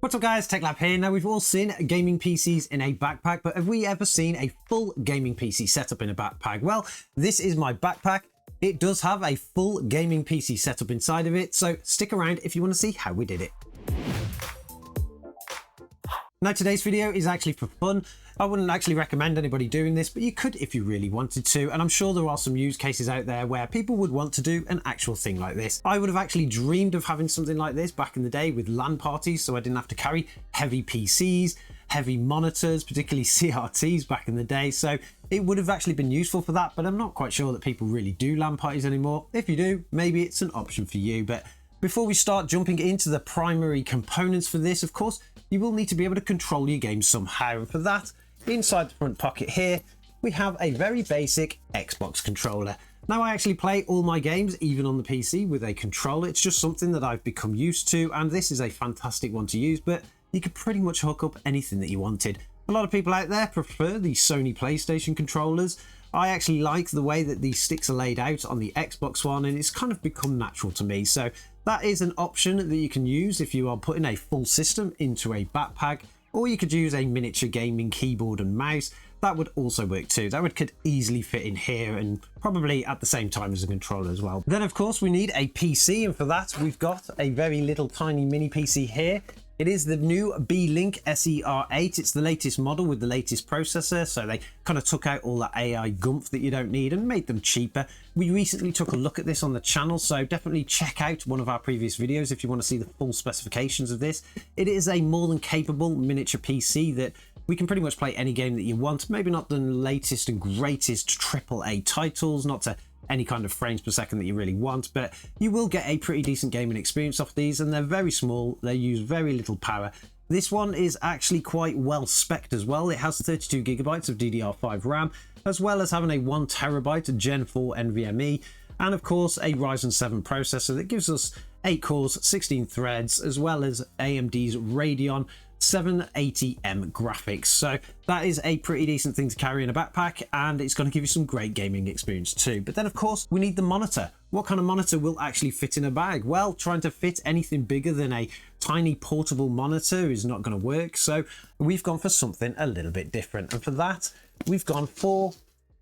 What's up guys, TechLab here. Now we've all seen gaming PCs in a backpack, but have we ever seen a full gaming PC setup in a backpack? Well, this is my backpack. It does have a full gaming PC setup inside of it, so stick around if you want to see how we did it. Now today's video is actually for fun. I wouldn't actually recommend anybody doing this, but you could if you really wanted to, and I'm sure there are some use cases out there where people would want to do an actual thing like this. I would have actually dreamed of having something like this back in the day with LAN parties, so I didn't have to carry heavy PCs, heavy monitors, particularly CRTs back in the day, so it would have actually been useful for that, but I'm not quite sure that people really do LAN parties anymore. If you do, maybe it's an option for you. But before we start jumping into the primary components for this, of course, you will need to be able to control your game somehow, and for that, inside the front pocket here, we have a very basic Xbox controller. Now I actually play all my games, even on the PC, with a controller. It's just something that I've become used to, and this is a fantastic one to use, but you could pretty much hook up anything that you wanted. A lot of people out there prefer the Sony PlayStation controllers. I actually like the way that these sticks are laid out on the Xbox One, and it's kind of become natural to me. So that is an option that you can use if you are putting a full system into a backpack. Or you could use a miniature gaming keyboard and mouse. That would also work too. That could easily fit in here and probably at the same time as a controller as well. Then of course we need a PC, and for that we've got a very little tiny mini PC here. It is the new Beelink SER8. It's the latest model with the latest processor, so they kind of took out all that AI gumph that you don't need and made them cheaper. We recently took a look at this on the channel, so definitely check out one of our previous videos if you want to see the full specifications of this. It is a more than capable miniature PC that we can pretty much play any game that you want. Maybe not the latest and greatest AAA titles, not to any kind of frames per second that you really want, but you will get a pretty decent gaming experience off these, and they're very small. They use very little power. This one is actually quite well spec'd as well. It has 32 gigabytes of DDR5 RAM, as well as having a 1 terabyte Gen 4 NVMe, and of course a Ryzen 7 processor that gives us 8 cores, 16 threads, as well as AMD's Radeon 780M graphics. So that is a pretty decent thing to carry in a backpack, and it's going to give you some great gaming experience too. But then of course we need the monitor. What kind of monitor will actually fit in a bag? Well, trying to fit anything bigger than a tiny portable monitor is not going to work, so we've gone for something a little bit different, and for that we've gone for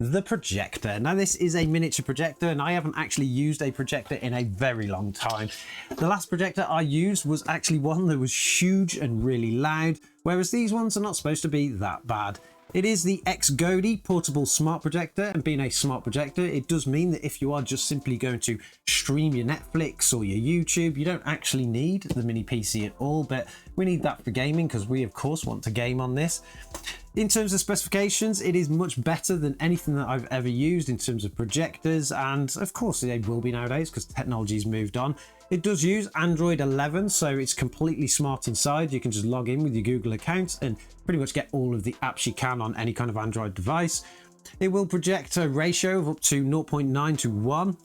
the projector. Now this is a miniature projector, and I haven't actually used a projector in a very long time. The last projector I used was actually one that was huge and really loud, whereas these ones are not supposed to be that bad. It is the XGody portable smart projector, and being a smart projector, it does mean that if you are just simply going to stream your Netflix or your YouTube, you don't actually need the mini PC at all, but we need that for gaming because we of course want to game on this. In terms of specifications, it is much better than anything that I've ever used in terms of projectors, and of course they will be nowadays because technology's moved on. It does use Android 11, so it's completely smart inside. You can just log in with your Google account and pretty much get all of the apps you can on any kind of Android device. It will project a ratio of up to 0.9 to 1.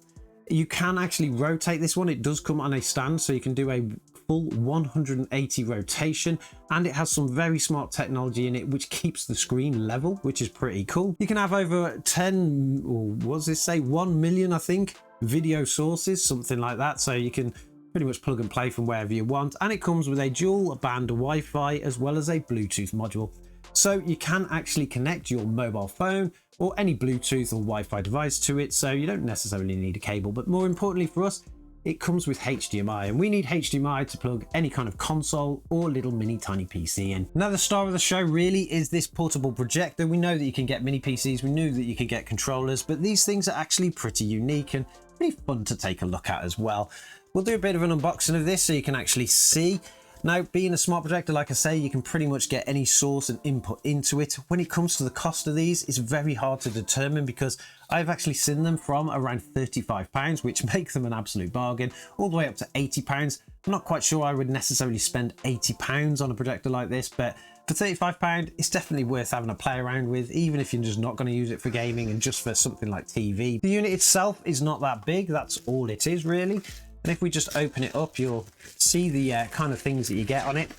You can actually rotate this one. It does come on a stand, so you can do a full 180 rotation, and it has some very smart technology in it which keeps the screen level, which is pretty cool. You can have over 10, or what does this say, 1 million I think video sources, something like that, so you can pretty much plug and play from wherever you want, and it comes with a dual band Wi-Fi as well as a Bluetooth module, so you can actually connect your mobile phone or any Bluetooth or Wi-Fi device to it, so you don't necessarily need a cable. But more importantly for us, it comes with HDMI, and we need HDMI to plug any kind of console or little mini tiny PC in. Now the star of the show really is this portable projector. We know that you can get mini PCs, we knew that you could get controllers, but these things are actually pretty unique and pretty fun to take a look at as well. We'll do a bit of an unboxing of this so you can actually see. Now, being a smart projector, like I say, you can pretty much get any source and input into it. When it comes to the cost of these, it's very hard to determine because I've actually seen them from around £35, which makes them an absolute bargain, all the way up to £80. I'm not quite sure I would necessarily spend £80 on a projector like this, but for £35, it's definitely worth having a play around with, even if you're just not going to use it for gaming and just for something like TV. The unit itself is not that big, that's all it is really. And if we just open it up, you'll see the kind of things that you get on it.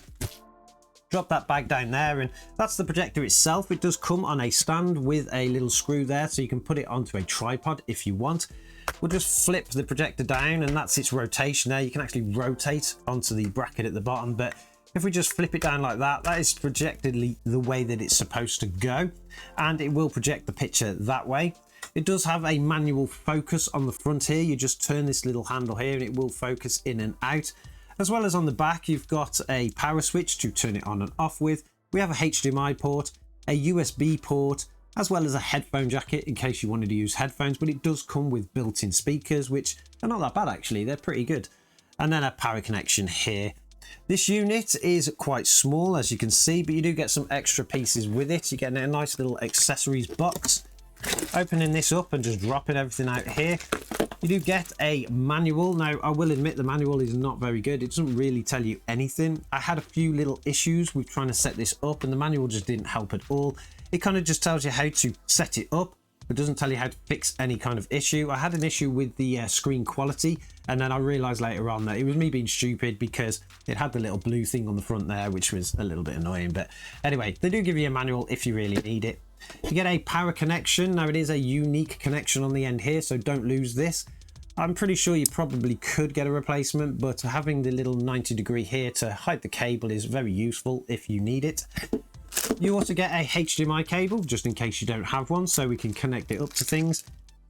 Drop that bag down there, and that's the projector itself. It does come on a stand with a little screw there, so you can put it onto a tripod if you want. We'll just flip the projector down, and that's its rotation there. You can actually rotate onto the bracket at the bottom, but If we just flip it down like that, that is projected the way that it's supposed to go, and it will project the picture that way. It does have a manual focus on the front here. You just turn this little handle here and it will focus in and out. As well as on the back, you've got a power switch to turn it on and off with. We have a HDMI port, a USB port, as well as a headphone jacket in case you wanted to use headphones, but it does come with built-in speakers, which are not that bad actually, they're pretty good. And then a power connection here. This unit is quite small, as you can see, but you do get some extra pieces with it. You get a nice little accessories box. Opening this up and just dropping everything out here, you do get a manual. Now, I will admit the manual is not very good. It doesn't really tell you anything. I had a few little issues with trying to set this up, and the manual just didn't help at all. It kind of just tells you how to set it up. It doesn't tell you how to fix any kind of issue. I had an issue with the screen quality, and then I realized later on that it was me being stupid because it had the little blue thing on the front there, which was a little bit annoying. But anyway, they do give you a manual if you really need it. You get a power connection. Now, it is a unique connection on the end here, so don't lose this. I'm pretty sure you probably could get a replacement, but having the little 90-degree here to hide the cable is very useful if you need it. You also get a HDMI cable, just in case you don't have one, so we can connect it up to things.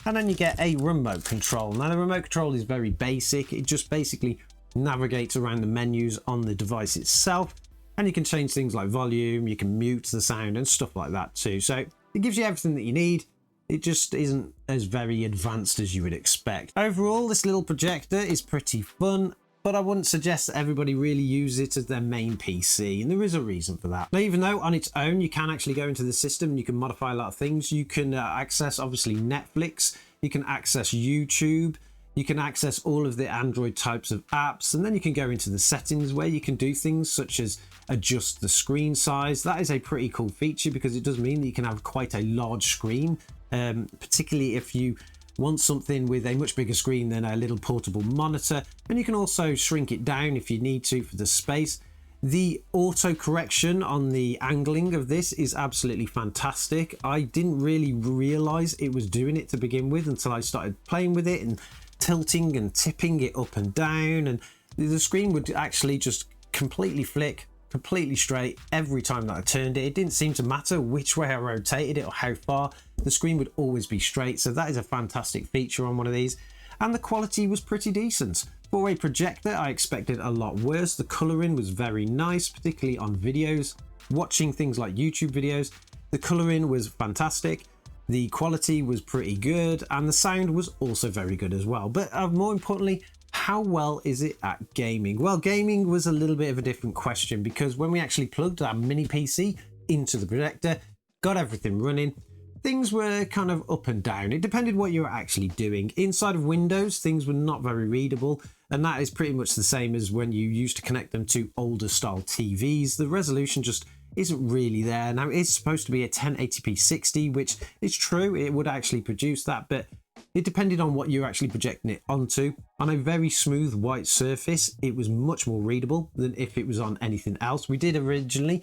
And then you get a remote control. Now, the remote control is very basic. It just basically navigates around the menus on the device itself. And you can change things like volume, you can mute the sound and stuff like that too. So it gives you everything that you need. It just isn't as very advanced as you would expect. Overall, this little projector is pretty fun, but I wouldn't suggest that everybody really use it as their main PC, and there is a reason for that. Now, even though on its own you can actually go into the system and you can modify a lot of things, you can access obviously Netflix, you can access YouTube, you can access all of the Android types of apps, and then you can go into the settings where you can do things such as adjust the screen size. That is a pretty cool feature because it does mean that you can have quite a large screen, particularly if you want something with a much bigger screen than a little portable monitor. And you can also shrink it down if you need to for the space. The auto correction on the angling of this is absolutely fantastic. I didn't really realize it was doing it to begin with until I started playing with it and tilting and tipping it up and down, and the screen would actually just completely flick completely straight every time that I turned it. It didn't seem to matter which way I rotated it or how far, the screen would always be straight. So that is a fantastic feature on one of these, and the quality was pretty decent. For a projector, I expected a lot worse. The coloring was very nice, particularly on videos. Watching things like YouTube videos, the coloring was fantastic. The quality was pretty good, and the sound was also very good as well. But more importantly, how well is it at gaming? Well, gaming was a little bit of a different question, because when we actually plugged our mini PC into the projector, got everything running, things were kind of up and down. It depended what you were actually doing. Inside of Windows, things were not very readable, and that is pretty much the same as when you used to connect them to older style TVs. The resolution just isn't really there. Now, it's supposed to be a 1080p 60, which is true, it would actually produce that, but it depended on what you're actually projecting it onto. On a very smooth white surface, it was much more readable than if it was on anything else. We did originally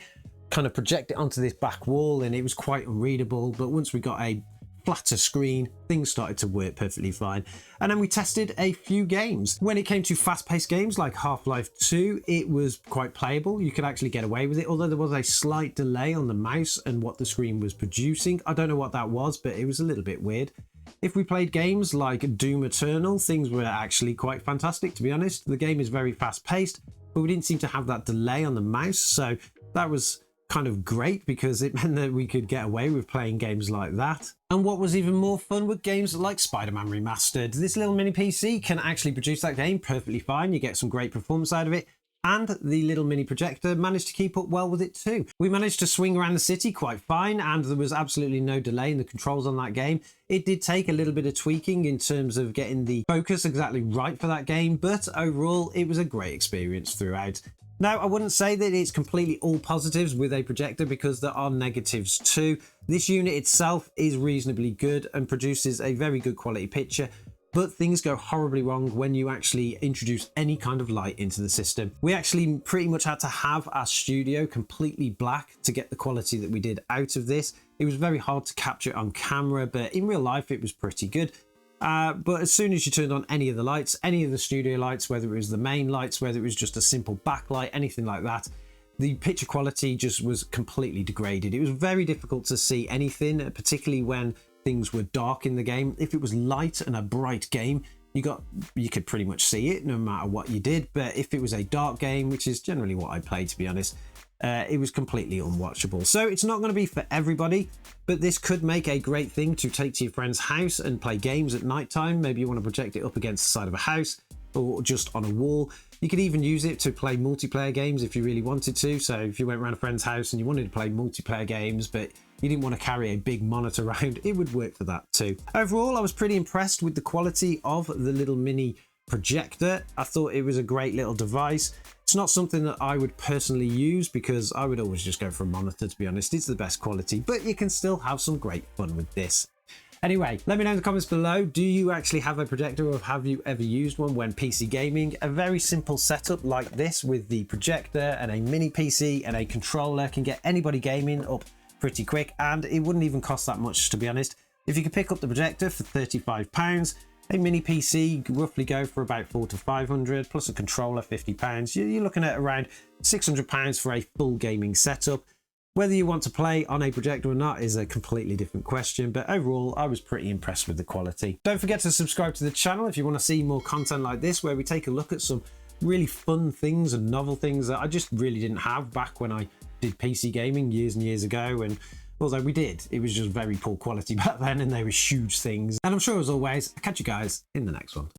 kind of project it onto this back wall and it was quite unreadable, but once we got a flatter screen, things started to work perfectly fine. And then we tested a few games. When it came to fast-paced games like Half-Life 2, it was quite playable. You could actually get away with it, although there was a slight delay on the mouse and what the screen was producing. I don't know what that was, but it was a little bit weird. If we played games like Doom Eternal, things were actually quite fantastic, to be honest. The game is very fast-paced, but we didn't seem to have that delay on the mouse, so that was kind of great because it meant that we could get away with playing games like that. And what was even more fun with games like Spider-Man Remastered. This little mini PC can actually produce that game perfectly fine. You get some great performance out of it, and the little mini projector managed to keep up well with it too. We managed to swing around the city quite fine, and there was absolutely no delay in the controls on that game. It did take a little bit of tweaking in terms of getting the focus exactly right for that game, but overall it was a great experience throughout. Now, I wouldn't say that it's completely all positives with a projector, because there are negatives too. This unit itself is reasonably good and produces a very good quality picture, but things go horribly wrong when you actually introduce any kind of light into the system. We actually pretty much had to have our studio completely black to get the quality that we did out of this. It was very hard to capture it on camera, but in real life it was pretty good. But as soon as you turned on any of the lights, any of the studio lights, whether it was the main lights, whether it was just a simple backlight, anything like that, the picture quality just was completely degraded. It was very difficult to see anything, particularly when things were dark in the game. If it was light and a bright game, you could pretty much see it no matter what you did. But if it was a dark game, which is generally what I play, to be honest, it was completely unwatchable. So it's not going to be for everybody, but this could make a great thing to take to your friend's house and play games at night time. Maybe you want to project it up against the side of a house or just on a wall. You could even use it to play multiplayer games if you really wanted to. So if you went around a friend's house and you wanted to play multiplayer games, but you didn't want to carry a big monitor around, it would work for that too. Overall, I was pretty impressed with the quality of the little mini projector. I thought it was a great little device. It's not something that I would personally use because I would always just go for a monitor, to be honest. It's the best quality, but you can still have some great fun with this. Anyway, let me know in the comments below, do you actually have a projector or have you ever used one when PC gaming? A very simple setup like this with the projector and a mini PC and a controller can get anybody gaming up pretty quick, and it wouldn't even cost that much, to be honest. If you could pick up the projector for £35, a mini PC could roughly go for about £400 to £500, plus a controller £50. You're looking at around £600 for a full gaming setup. Whether you want to play on a projector or not is a completely different question, but overall I was pretty impressed with the quality. Don't forget to subscribe to the channel if you want to see more content like this, where we take a look at some really fun things and novel things that I just really didn't have back when I did PC gaming years and years ago. And although we did, it was just very poor quality back then and they were huge things. And I'm sure as always, I'll catch you guys in the next one.